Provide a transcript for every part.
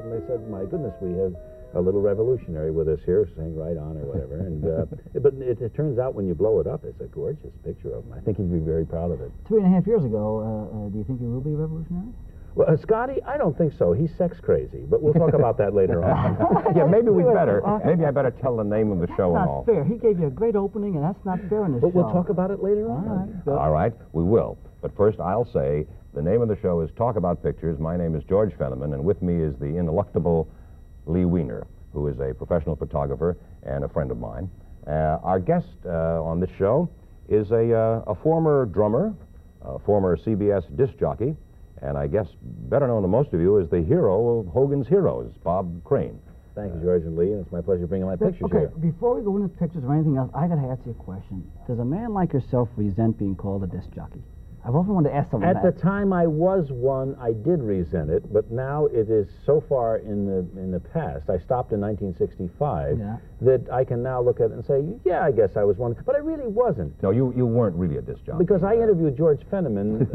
and they said, my goodness, we have a little revolutionary with us here, saying right on or whatever. And but it turns out when you blow it up, it's a gorgeous picture of him. I think he'd be very proud of it. 3.5 years ago, do you think he will be revolutionary? Well, Scotty, I don't think so. He's sex crazy, but we'll talk about that later on. Yeah, maybe we better. Maybe I better tell the name of the show and all. That's not fair. He gave you a great opening, and that's not fair in this show. But we'll talk about it later on. All right, we will. But first, I'll say the name of the show is Talk About Pictures. My name is George Fenneman, and with me is the ineluctable Leigh Wiener, who is a professional photographer and a friend of mine. Our guest on this show is a former drummer, a former CBS disc jockey, and I guess better known to most of you as the hero of Hogan's Heroes, Bob Crane. Thank you, George and Lee, and it's my pleasure bringing my pictures here. Okay, before we go into pictures or anything else, I got to ask you a question. Does a man like yourself resent being called a disc jockey? I've often wanted to ask someone that. At the time I was one, I did resent it, but now it is so far in the past. I stopped in 1965 that I can now look at it and say, yeah, I guess I was one, but I really wasn't. No, you weren't really a disc jockey. Because I interviewed George Fenneman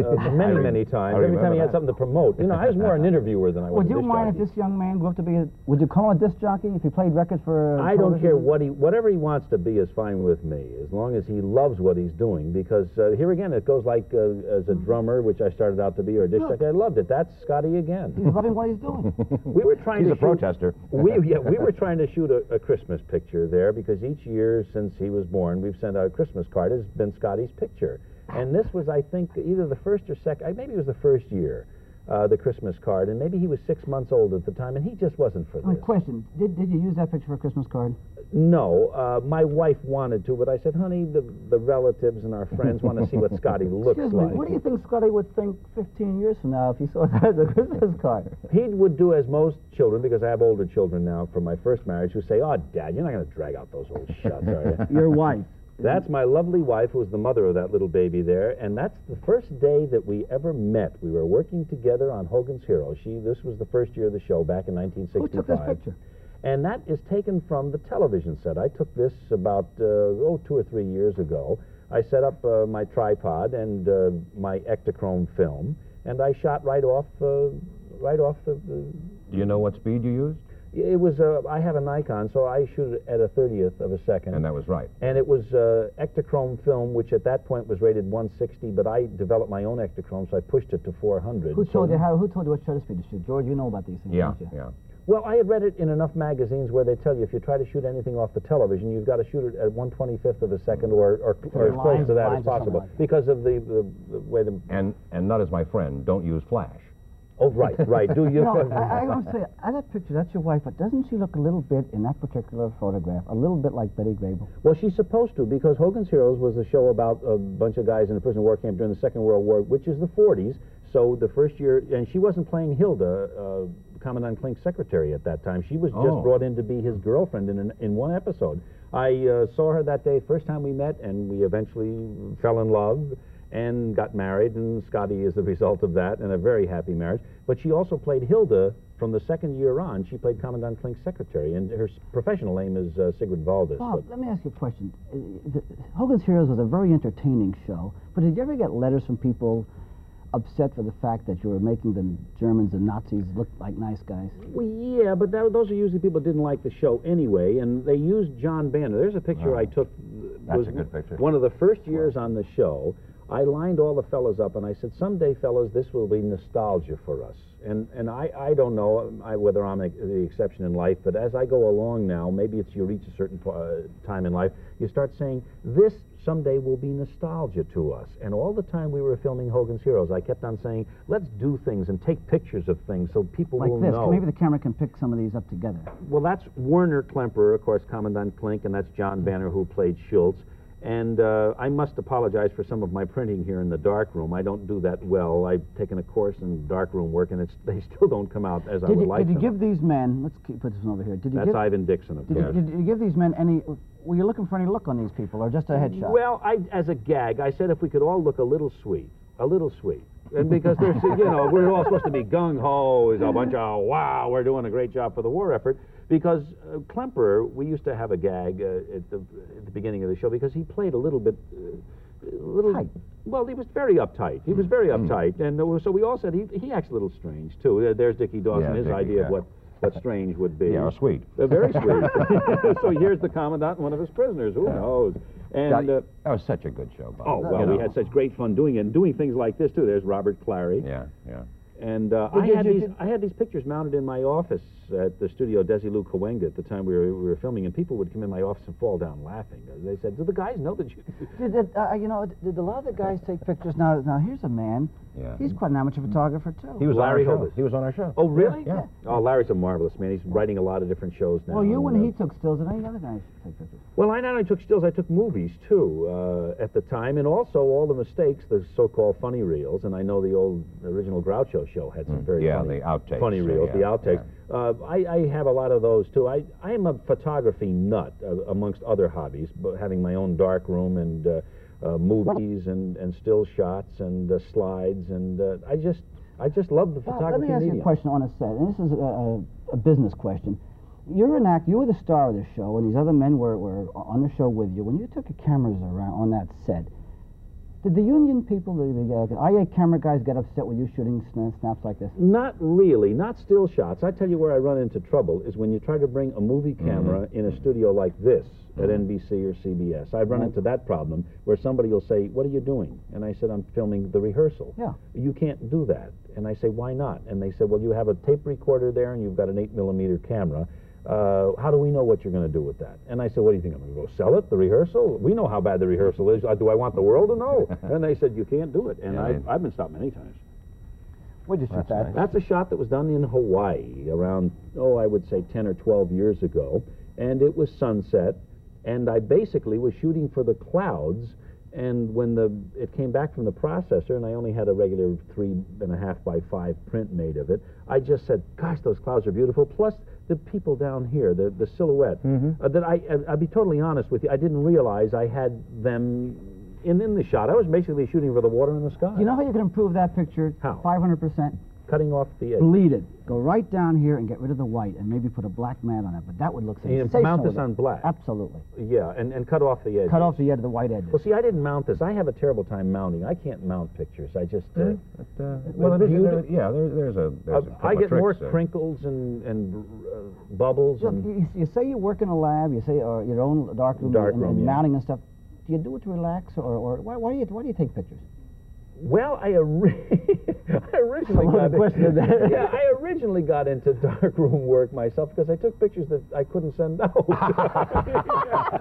many times, every time he had something to promote. You know, I was more an interviewer than I was a disc jockey. Would you mind if this young man grew up to be would you call him a disc jockey if he played records for I don't care whatever he wants to be is fine with me, as long as he loves what he's doing, because here again, it goes like as a drummer, which I started out to be, or a disc jockey. I loved it. That's Scotty again. He's loving what he's doing. We were trying He's to a protester. We were trying to shoot a Christmas picture there, because each year since he was born, we've sent out a Christmas card. Has been Scotty's picture. And this was, I think, either the first or second, maybe it was the first year, the Christmas card, and maybe he was 6 months old at the time, and he just wasn't for this. Question, did you use that picture for a Christmas card? No, my wife wanted to, but I said, honey, the relatives and our friends want to see what Scotty looks like. Excuse me, what do you think Scotty would think 15 years from now if he saw that as a Christmas card? He would do as most children, because I have older children now from my first marriage, who say, oh, Dad, you're not going to drag out those old shots, are you? Your wife. That's my lovely wife, who was the mother of that little baby there, and that's the first day that we ever met. We were working together on Hogan's Heroes. This was the first year of the show back in 1965. Who took this picture? And that is taken from the television set. I took this about 2 or 3 years ago. I set up my tripod and my Ektachrome film, and I shot right off the. Do you know what speed you used? It was, I have a Nikon, so I shoot it at a 30th of a second. And that was right. And it was Ektachrome film, which at that point was rated 160, but I developed my own Ektachrome, so I pushed it to 400. Who told you what shutter speed to shoot? George, you know about these things, don't you? Yeah. Well, I had read it in enough magazines where they tell you if you try to shoot anything off the television, you've got to shoot it at 1/25th of a second or as close to that as possible, like because of the way the... And not as my friend, don't use flash. Oh, right. Do you... No, I want to say, that picture, that's your wife, but doesn't she look a little bit, in that particular photograph, a little bit like Betty Grable? Well, she's supposed to, because Hogan's Heroes was a show about a bunch of guys in a prisoner war camp during the Second World War, which is the 40s, so the first year, and she wasn't playing Hilda, Commandant Klink's secretary at that time. She was just brought in to be his girlfriend in one episode. I saw her that day, first time we met, and we eventually fell in love and got married, and Scotty is the result of that, and a very happy marriage. But she also played Hilda from the second year on. She played Commandant Klink's secretary, and her professional name is Sigrid Valdis. Bob, let me ask you a question. Hogan's Heroes was a very entertaining show, but did you ever get letters from people upset for the fact that you were making the Germans and Nazis look like nice guys? Well, yeah, but those are usually people who didn't like the show anyway, and they used John Banner. There's a picture I took. That's a good picture. One of the first years on the show. I lined all the fellas up, and I said, someday, fellas, this will be nostalgia for us. And I don't know whether I'm the exception in life, but as I go along now, maybe it's you reach a certain time in life, you start saying, this someday will be nostalgia to us. And all the time we were filming Hogan's Heroes, I kept on saying, let's do things and take pictures of things so people will know. Like this. Maybe the camera can pick some of these up together. Well, that's Werner Klemperer, of course, Commandant Klink, and that's John Banner, who played Schultz. And I must apologize for some of my printing here in the darkroom. I don't do that well. I've taken a course in darkroom work, and they still don't come out as I would like them. Did you give these men, let's put this one over here. That's Ivan Dixon, of course. Did you give these men any, were you looking for any look on these people, or just a headshot? Well, as a gag, I said if we could all look a little sweet. And because there's, we're all supposed to be gung-ho, is a bunch of, wow, we're doing a great job for the war effort. Because Klemperer, we used to have a gag at the beginning of the show because he played a little bit... tight. Well, he was very uptight. He was very uptight. And so we all said he acts a little strange, too. There's Dickie Dawson, his idea of but strange would be. Yeah, sweet. Very sweet. So here's the commandant and one of his prisoners. Who knows? And that was such a good show, Bob. oh, well, we had such great fun doing it, and doing things like this, too. There's Robert Clary. Yeah, yeah. And I had these pictures mounted in my office at the studio Desilu Cahuenga at the time we were filming, and people would come in my office and fall down laughing. They said, "Do the guys know that you?" Did a lot of the guys take pictures? Now here's a man. Yeah. He's quite an amateur photographer too. He was Larry on our show. Hogan. He was on our show. Oh, really? Yeah. Oh, Larry's a marvelous man. He's writing a lot of different shows now. Well, when he took stills, and any other guys take pictures? Well, I not only took stills, I took movies, too, at the time, and also all the mistakes, the so-called funny reels, and I know the old original Groucho show had some very funny, the outtakes. funny reels, the outtakes. Yeah. I have a lot of those, too. I am a photography nut, amongst other hobbies, but having my own dark room and movies and still shots and slides, and I just love the photography Let me ask medium. you a question on a set, and this is a business question. You're an actor. You were the star of the show, and these other men were on the show with you. When you took the cameras around on that set, did the union people, the IA camera guys, get upset with you shooting snaps like this? Not really, not still shots. I tell you where I run into trouble is when you try to bring a movie camera in a studio like this at NBC or CBS. I've run into that problem where somebody will say, "What are you doing?" And I said, "I'm filming the rehearsal." Yeah. You can't do that. And I say, "Why not?" And they said, "Well, you have a tape recorder there and you've got an 8mm camera. How do we know what you're going to do with that?" And I said, "What do you think? I'm going to go sell it, the rehearsal? We know how bad the rehearsal is. Do I want the world to know?" And they said, "You can't do it." And I've been stopped many times. Where'd you shoot that? That's a shot that was done in Hawaii around, I would say 10 or 12 years ago. And it was sunset. And I basically was shooting for the clouds. And when it came back from the processor, and I only had a regular 3.5 by 5 print made of it, I just said, "Gosh, those clouds are beautiful." Plus the people down here, the silhouette. That I'll be totally honest with you, I didn't realize I had them in the shot. I was basically shooting for the water in the sky. You know how you can improve that picture? How? 500%. Cutting off the edge. Bleed it. Go right down here and get rid of the white, and maybe put a black mat on it. But that would look And sensational. mount this with it. on black. Absolutely. Yeah, and cut off the edge. Cut off the edge of the white edges. Well, see, I didn't mount this. I have a terrible time mounting. I can't mount pictures. I just... Well, it is, there's a couple I get of more tricks, crinkles and bubbles. Look, and you say you work in a lab, you say, or your own dark room, and yeah. mounting and stuff. Do you do it to relax, or why do you take pictures? Well, I originally got yeah, I originally got into darkroom work myself because I took pictures that I couldn't send out.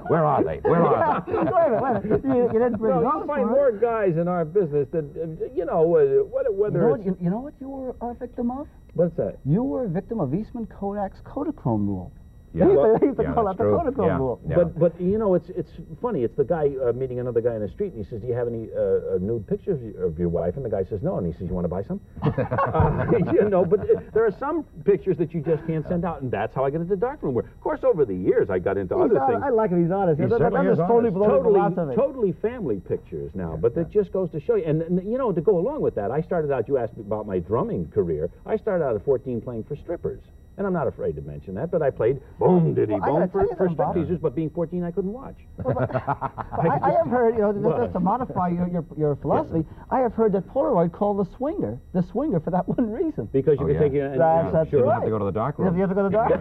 Where are they? Where are they? Wait a minute. You didn't bring No, those you find for more it. guys in our business that, whether it's... You know what you were a victim of? What's that? You were a victim of Eastman Kodak's Kodachrome rule. Yeah. They used to call that the true. Kodachrome rule. Yeah. But it's funny. It's the guy meeting another guy in the street, and he says, "Do you have any nude pictures of your wife?" And the guy says, "No." And he says, "You want to buy some?" But there are some pictures that you just can't send out, and that's how I get into darkroom work. Of course, over the years, I got into other things. I like it. He's honest. He certainly is honest. Totally family pictures now, but that just goes to show you. And to go along with that, I started out. You asked me about my drumming career. I started out at 14 playing for strippers. And I'm not afraid to mention that, but I played boom diddy boom for stripteasers, but being 14, I couldn't watch. I have heard, just to modify your philosophy, I have heard that Polaroid called the swinger for that one reason. Because you could take it. That's sure. right. You have to go to the dark room. You have to go to the dark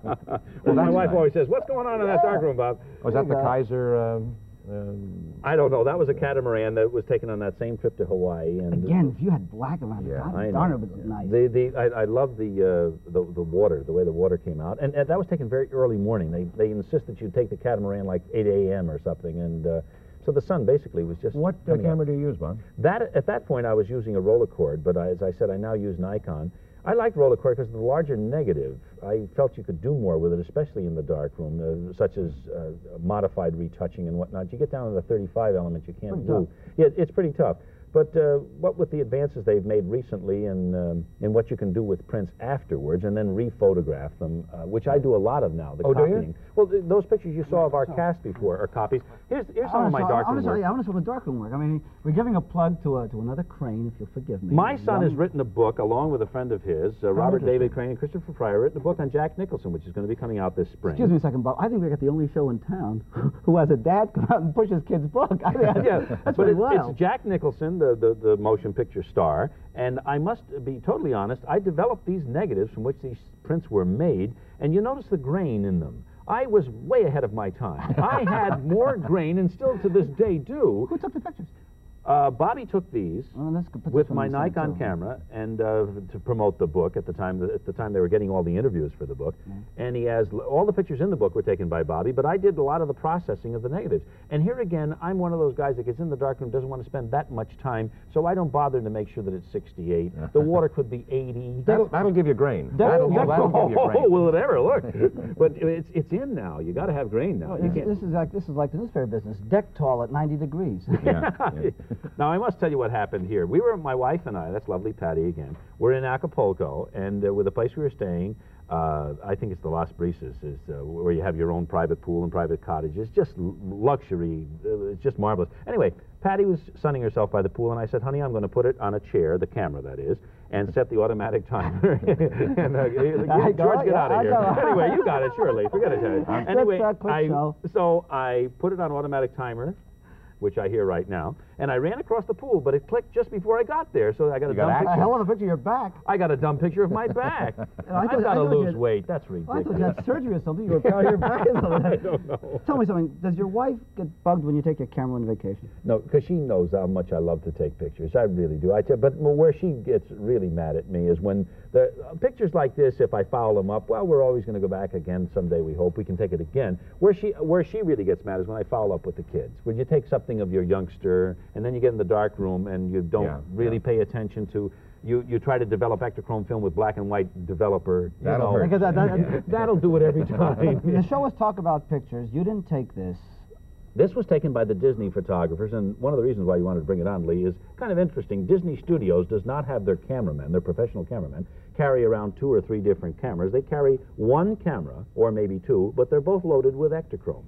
room. Well, my wife always says, "What's going on in that dark room, Bob?" Was that the Kaiser? I don't know. That was a catamaran that was taken on that same trip to Hawaii. And again, if you had black around it, darn it was nice. I love the water, the way the water came out, and that was taken very early morning. They insist that you take the catamaran like 8 a.m. or something, and so the sun basically was just. What camera do you use, Bob? At that point, I was using a Rolleicord, but as I said, I now use Nikon. I liked Rolleicord because of the larger negative. I felt you could do more with it, especially in the darkroom, such as modified retouching and whatnot. You get down to the 35 element, you can't do. Yeah, it's pretty tough. But what with the advances they've made recently and what you can do with prints afterwards and then rephotograph them, which I do a lot of now, the copying. Do you? Well, those pictures you saw of our cast before are copies. Here's some of my darkroom work. I want to show the darkroom work. I mean, we're giving a plug to another Crane, if you'll forgive me. My son has written a book, along with a friend of his, Robert David Crane and Christopher Fryer, written a book on Jack Nicholson, which is going to be coming out this spring. Excuse me a second, Bob. I think we got the only show in town who has a dad come out and push his kid's book. That's but pretty wild. it's Jack Nicholson, the motion picture star, and I must be totally honest, I developed these negatives from which these prints were made, and you notice the grain in them. I was way ahead of my time. I had more grain, and still to this day do. Who took the pictures? Bobby took these with my Nikon too. camera, and to promote the book at the time. At the time, they were getting all the interviews for the book, and he has all the pictures in the book were taken by Bobby. But I did a lot of the processing of the negatives. And here again, I'm one of those guys that gets in the darkroom, doesn't want to spend that much time, so I don't bother to make sure that it's 68. The water could be 80. That'll give you grain. That'll give you grain. Oh, will it ever? Look, but it's in now. You got to have grain now. This is like the newspaper business. Deck tall at 90 degrees. Yeah. Now, I must tell you what happened here. We were, my wife and I, that's lovely Patty again, we're in Acapulco, and with the place we were staying, I think it's the Las Brisas, is where you have your own private pool and private cottage. It's just luxury. It's just marvelous. Anyway, Patty was sunning herself by the pool, and I said, honey, I'm going to put it on a chair, the camera that is, and set the automatic timer. And George, get out of here. Anyway, you got it, surely. Forget it. Anyway, so I put it on automatic timer, which I hear right now, and I ran across the pool, but it clicked just before I got there, so I got a dumb picture. A hell of a picture of your back. I got a dumb picture of my back. I've got to lose weight. That's ridiculous. I thought you had surgery or something. You were proud of your back or something. I don't know. Tell me something. Does your wife get bugged when you take your camera on vacation? No, because she knows how much I love to take pictures. I really do. But where she gets really mad at me is when the pictures like this, if I foul them up, well, we're always going to go back again someday, we hope. We can take it again. Where she really gets mad is when I foul up with the kids. When you take something of your youngster, and then you get in the dark room and you don't really pay attention to, you try to develop Ektachrome film with black and white developer. That'll hurt. That'll do it every time. The show was Talk About Pictures. You didn't take this. This was taken by the Disney photographers, and one of the reasons why you wanted to bring it on, Leigh, is kind of interesting. Disney Studios does not have their cameramen, their professional cameramen, carry around 2 or 3 different cameras. They carry one camera, or maybe 2, but they're both loaded with Ektachrome,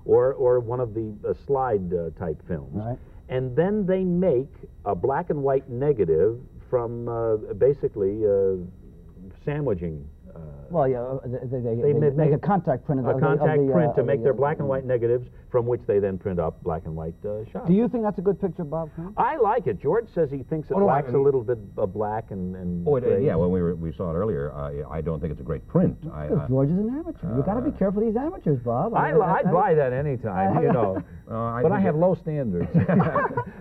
or one of the slide type films. Right. And then they make a black and white negative from basically sandwiching. Well, yeah, they make a contact print of a contact print to make their black and white negatives, from which they then print up black and white shots. Do you think that's a good picture, Bob? I like it. George says he thinks it lacks a little bit of black and gray. Yeah, when we saw it earlier, I don't think it's a great print. George is an amateur. You got to be careful of these amateurs, Bob. I'd buy that anytime, you know. But I have low standards.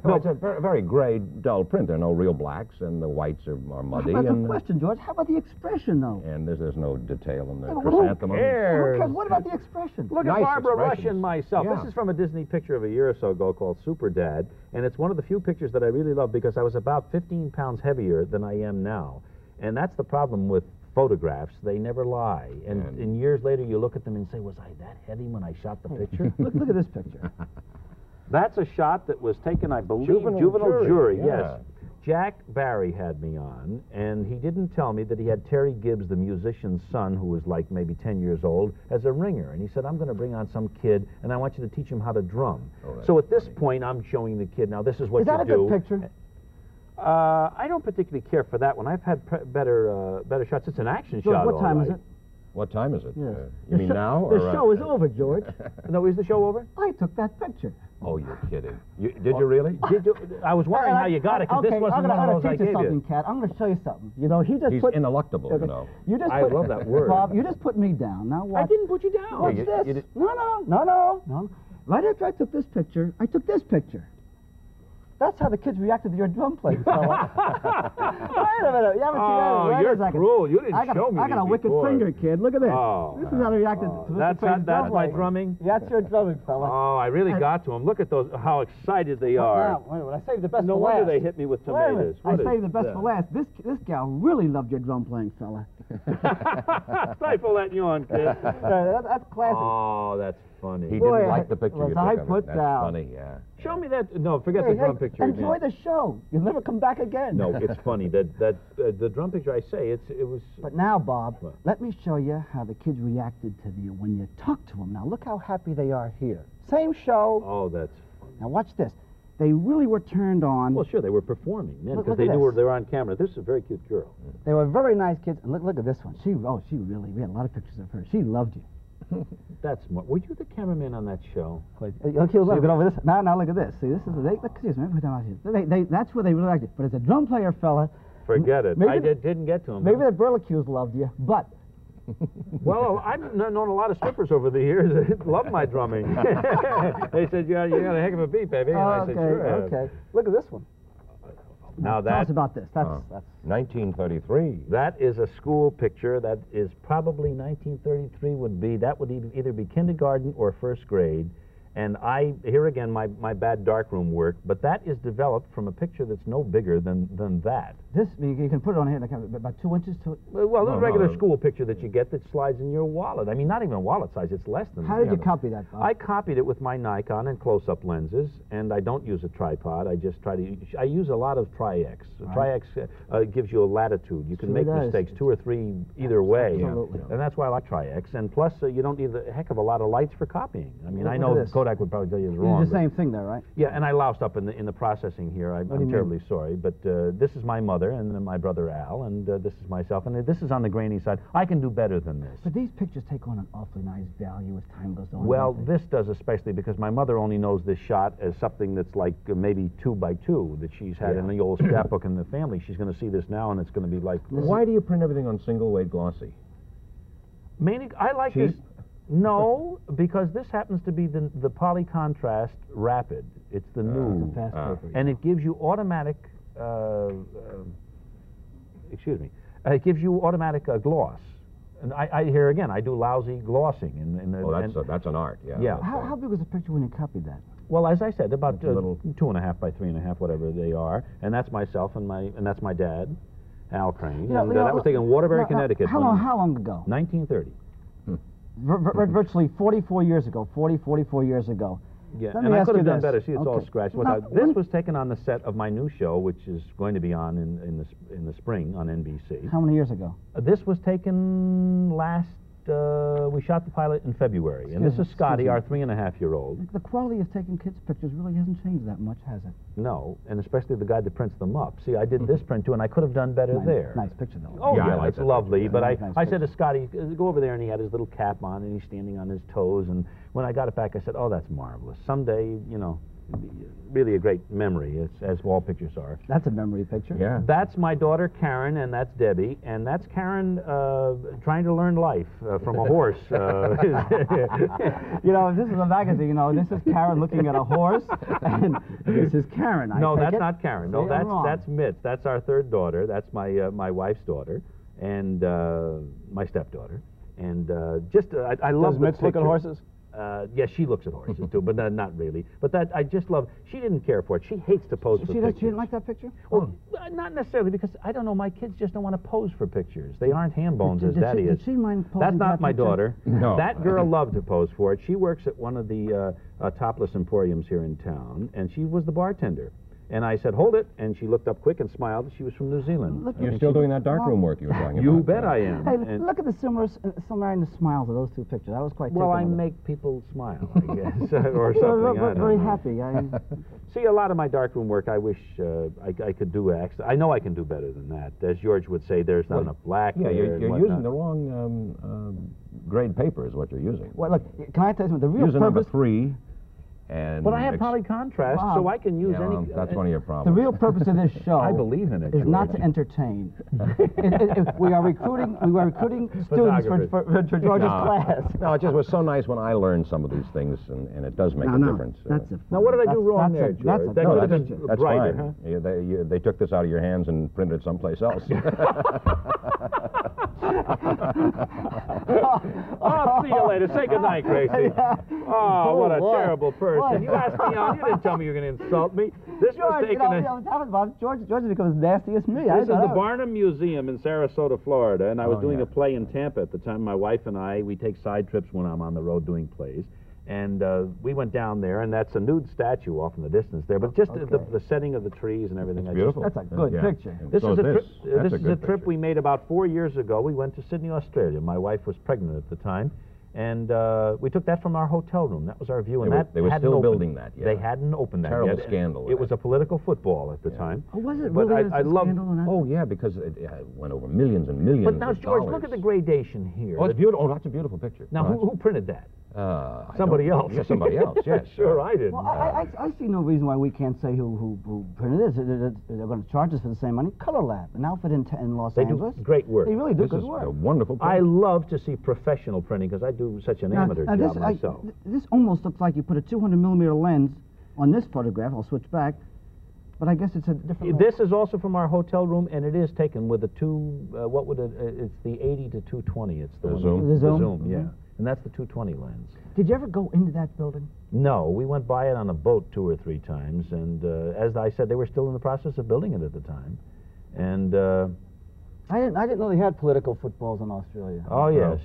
No, it's a very gray, dull print. There are no real blacks, and the whites are muddy. How about the question, George? How about the expression, though? And there's no detail in the chrysanthemum. chrysanthemum. Who cares? What about the expression? Look at Barbara Rush and myself. Yeah. This is from a Disney picture of a year or so ago called Super Dad, and it's one of the few pictures that I really love because I was about 15 pounds heavier than I am now. And that's the problem with photographs. They never lie. And years later, you look at them and say, was I that heavy when I shot the picture? Look at this picture. That's a shot that was taken, I believe, Juvenile Jury, yes. Jack Barry had me on, and he didn't tell me that he had Terry Gibbs, the musician's son, who was like maybe 10 years old, as a ringer. And he said, I'm going to bring on some kid, and I want you to teach him how to drum. So at this point, I'm showing the kid, now this is what you do. Is that a good picture? I don't particularly care for that one. I've had better shots. It's an action shot. What time is it? What time is it? Yes. You mean now? The show is over, George. No, is the show over? I took that picture. Oh, you're kidding. Did you really? I was wondering how you got it, because this wasn't one of those I gave you. Something, Cat. I'm going to show you something. You know, He's ineluctable, you know. I love that word. Bob, you just put me down. Now watch. I didn't put you down. Watch this. No. Right after I took this picture, I took this picture. That's how the kids reacted to your drum playing, fella. Wait a minute. You haven't seen that. Oh, you're cruel. You didn't show me I got a wicked finger, kid. Look at this. Oh. This is how they reacted to That's my drumming? That's your drumming, fella. Oh, I really got to them. Look at those, how excited they are. Now, wait a minute. I saved the best no for last. wonder they hit me with tomatoes. I saved the best for last. This gal really loved your drum playing, fella. Stifle that yawn, kid. That's classic. Oh, that's funny. He didn't like the picture you took I of put it. That's down. funny, yeah. Show me that. No, forget the drum picture. Enjoy the show. You'll never come back again. No, it's funny. The drum picture, I say, it was... But now, Bob, let me show you how the kids reacted to you when you talked to them. Now, look how happy they are here. Same show. Oh, that's funny. Now, watch this. They really were turned on. Well, sure, they were performing, because they were on camera. This is a very cute girl. They were very nice kids. And look at this one. We had a lot of pictures of her. She loved you. That's more. Were you the cameraman on that show? Okay, look over this. Now look at this. See, this is excuse me. That's where they really liked it. But as a drum player fella, Forget it. I didn't get to him. Maybe the Burlicus loved you, but. Well, I've known a lot of strippers over the years that love my drumming. They said, you got a heck of a beat, baby. And I said, sure. Okay. Look at this one. Now tell us about this. That's 1933. That is a school picture. That is probably 1933 that would either be kindergarten or first grade. And here again, my bad darkroom work, but that is developed from a picture that's no bigger than that. This, you can put it on here, like about 2 inches to it? Well, a regular school picture that you get that slides in your wallet. I mean, not even a wallet size, it's less than that. How did you copy that, Bob? I copied it with my Nikon and close-up lenses, and I don't use a tripod. I just I use a lot of Tri-X. Right. Tri-X gives you a latitude. You can make mistakes 2 or 3 either way. Absolutely. And that's why I like Tri-X. And plus, you don't need a heck of a lot of lights for copying. I mean, I know Kodak would probably tell you it's wrong. It's the same thing there, right? Yeah, and I loused up in the processing here. I'm terribly sorry. But this is my mother and my brother Al, and this is myself. And this is on the grainy side. I can do better than this. But these pictures take on an awfully nice value as time goes on. Well, this does especially because my mother only knows this shot as something that's like maybe 2 by 2 that she's had in the old scrapbook in the family. She's going to see this now, and it's going to be like... Why do you print everything on single-weight glossy? Mainly, I like this... No, because this happens to be the polycontrast rapid. It's the new. It's a fast paper. And it gives you automatic... excuse me. It gives you automatic gloss. And here again, I do lousy glossing. That's an art, yeah. Yeah. How big was the picture when you copied that? Well, as I said, about 2.5 by 3.5, whatever they are, and that's myself and that's my dad, Al Crane, and that was taken in Waterbury, Connecticut. How long ago? 1930. Virtually 44 years ago. 44 years ago. Yeah, and I could have done better. See, it's all scratched. This was taken on the set of my new show, which is going to be on in the spring on NBC. How many years ago? This was taken last. We shot the pilot in February, and this is Scotty, our 3.5-year-old. The quality of taking kids' pictures really hasn't changed that much, has it? No, and especially the guy that prints them up. See, I did this print too, and I could have done better there. Nice picture, though. Oh, yeah, it's lovely. But nice I said to Scotty, go over there, and he had his little cap on, and he's standing on his toes. And when I got it back, I said, oh, that's marvelous. Someday, really a great memory, as all pictures are. That's a memory picture. Yeah. That's my daughter, Karen, and that's Debbie. And that's Karen trying to learn life from a horse. This is a magazine, this is Karen looking at a horse, and this is Karen. No, that's not Karen. No, that's Mitz. That's our third daughter. That's my wife's daughter, and my stepdaughter. And I love Does Mitz look at horses? Yes, she looks at horses too, but not really. But I just love. She didn't care for it. She hates to pose for pictures. She didn't like that picture? Well, not necessarily, because I don't know. My kids just don't want to pose for pictures. They aren't hand bones as Daddy is. Did she mind posing? That's not my picture? daughter. No. That girl loved to pose for it. She works at one of the topless emporiums here in town, and she was the bartender. And I said, hold it, and she looked up quick and smiled. She was from New Zealand. You're still doing that darkroom work you were talking about. You bet I am. Hey, look at the similarity in the smiles of those two pictures. I was quite taken I with it. make people smile, I guess, or something. I don't very know. happy. See, a lot of my darkroom work, I wish I could do. I know I can do better than that. As George would say, there's not enough black. Yeah, there you're using the wrong grade paper is what you're using. Well, look, can I tell you something? The real using purpose... number 3. But I have polycontrast, so I can use any... that's one of your problems. The real purpose of this show... I believe in it, ...is George. not to entertain. We are recruiting students for George's class. No, it just was so nice when I learned some of these things, and it does make a difference. Now, what did I do wrong there, George? That's brighter, fine. Huh? Yeah, they took this out of your hands and printed it someplace else. I'll see you later. Say goodnight, Gracie. Oh, what a terrible person. You asked me out. You didn't tell me you were going to insult me. This was taken... George has become as nasty as me. This is the Barnum Museum in Sarasota, Florida, and I was doing a play in Tampa at the time. My wife and we take side trips when I'm on the road doing plays. And we went down there, and that's a nude statue off in the distance there. But just the setting of the trees and everything. It's beautiful. That's a good picture. This is a trip we made about 4 years ago. We went to Sydney, Australia. My wife was pregnant at the time. And we took that from our hotel room. That was our view. And They were still building that, yeah. They hadn't opened that Terrible yet. scandal. It was a political football at the time. Oh, was it But really I a love. scandal in that? Oh, yeah, because it went over millions and millions But now, of George, dollars. look at the gradation here. Oh, it's beautiful. Oh, that's a beautiful picture. Now, who printed that? Somebody else. Yeah, somebody else, yes. Sure, I did. Well, I see no reason why we can't say who printed this. They're going to charge us for the same money. Color Lab, an outfit in Los Angeles. They do great work. They really do This good is work. a wonderful print. I love to see professional printing because I do such an amateur job myself. This almost looks like you put a 200-millimeter lens on this photograph. I'll switch back. But I guess it's a different... This is also from our hotel room, and it is taken with a what would it... it's the 80 to 220. It's the zoom? The zoom? zoom, yeah. And that's the 220 lens. Did you ever go into that building? No, we went by it on a boat 2 or 3 times, and as I said, they were still in the process of building it at the time. And... I didn't know they had political footballs in Australia. Oh, yes.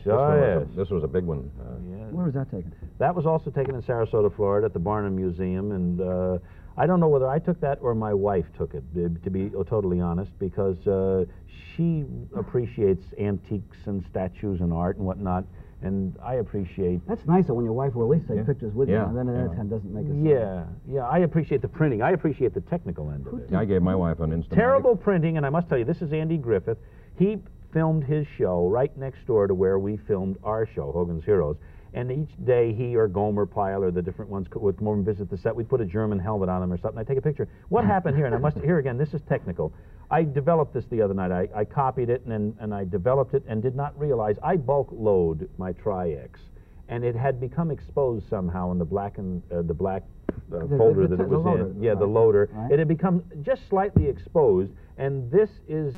This was a big one. Yeah. Where was that taken? That was also taken in Sarasota, Florida, at the Barnum Museum, and I don't know whether I took that or my wife took it, to be totally honest, because she appreciates antiques and statues and art and whatnot, and I appreciate... That's nicer when your wife will at least take pictures with you, and then it doesn't make it... Yeah, I appreciate the printing. I appreciate the technical end of it. I gave my wife an Instamatic. Terrible printing, and I must tell you, this is Andy Griffith. He filmed his show right next door to where we filmed our show, Hogan's Heroes. And each day, he or Gomer Pyle or the different ones would come over and visit the set. We'd put a German helmet on him or something. I'd take a picture. What happened here, and I must, here again, this is technical. I developed this the other night. I copied it, and I developed it and did not realize I bulk load my Tri-X. And it had become exposed somehow in the black folder that it was loader, in. Yeah, the loader. Right. It had become just slightly exposed, and this is